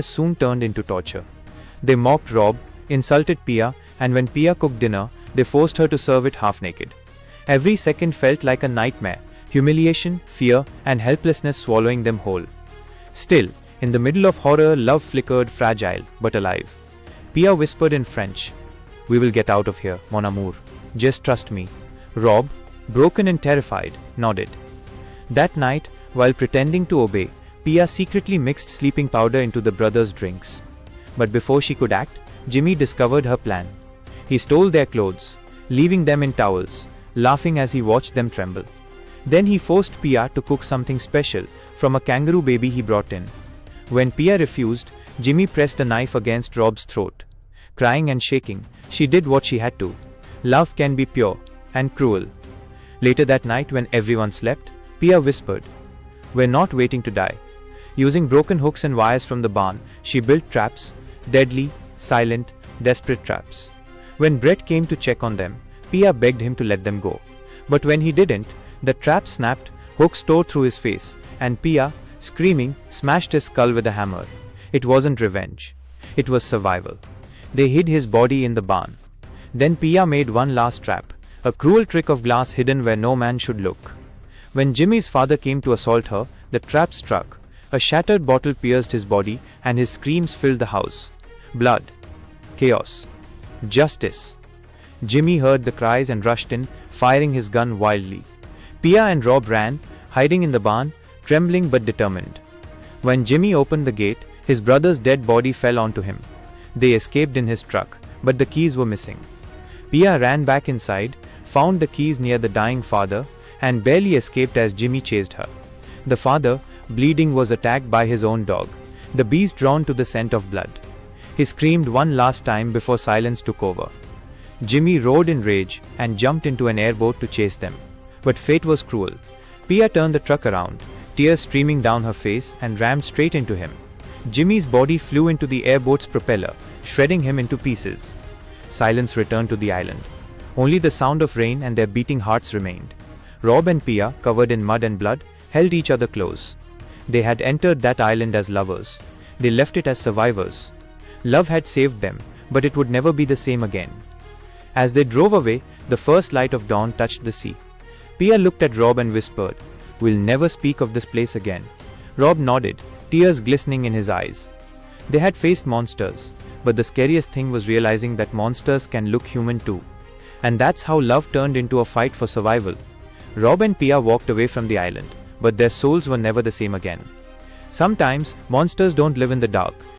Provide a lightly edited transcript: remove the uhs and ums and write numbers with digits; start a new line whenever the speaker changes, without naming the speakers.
soon turned into torture. They mocked Rob, insulted Pia, and when Pia cooked dinner, they forced her to serve it half naked. Every second felt like a nightmare, humiliation, fear, and helplessness swallowing them whole. Still, in the middle of horror, love flickered, fragile but alive. Pia whispered in French, "We will get out of here, mon amour. Just trust me." Rob, broken and terrified, nodded. That night, while pretending to obey, Pia secretly mixed sleeping powder into the brothers' drinks. But before she could act, Jimmy discovered her plan. He stole their clothes, leaving them in towels, laughing as he watched them tremble. Then he forced Pia to cook something special from a kangaroo baby he brought in. When Pia refused, Jimmy pressed a knife against Rob's throat. Crying and shaking, she did what she had to. Love can be pure and cruel. Later that night, when everyone slept, Pia whispered, "We're not waiting to die." Using broken hooks and wires from the barn, she built traps, deadly, silent, desperate traps. When Brett came to check on them, Pia begged him to let them go. But when he didn't, the trap snapped, hooks tore through his face, and Pia, screaming, smashed his skull with a hammer. It wasn't revenge. It was survival. They hid his body in the barn. Then Pia made one last trap, a cruel trick of glass hidden where no man should look. When Jimmy's father came to assault her, the trap struck. A shattered bottle pierced his body, and his screams filled the house. Blood. Chaos. Justice. Jimmy heard the cries and rushed in, firing his gun wildly. Pia and Rob ran, hiding in the barn, trembling but determined. When Jimmy opened the gate, his brother's dead body fell onto him. They escaped in his truck, but the keys were missing. Pia ran back inside, found the keys near the dying father, and barely escaped as Jimmy chased her. The father, bleeding, was attacked by his own dog, the beast drawn to the scent of blood. He screamed one last time before silence took over. Jimmy roared in rage and jumped into an airboat to chase them. But fate was cruel. Pia turned the truck around, tears streaming down her face, and rammed straight into him. Jimmy's body flew into the airboat's propeller, shredding him into pieces. Silence returned to the island. Only the sound of rain and their beating hearts remained. Rob and Pia, covered in mud and blood, held each other close. They had entered that island as lovers. They left it as survivors. Love had saved them, but it would never be the same again. As they drove away, the first light of dawn touched the sea. Pia looked at Rob and whispered, "We'll never speak of this place again." Rob nodded, tears glistening in his eyes. They had faced monsters, but the scariest thing was realizing that monsters can look human too. And that's how love turned into a fight for survival. Rob and Pia walked away from the island, but their souls were never the same again. Sometimes, monsters don't live in the dark.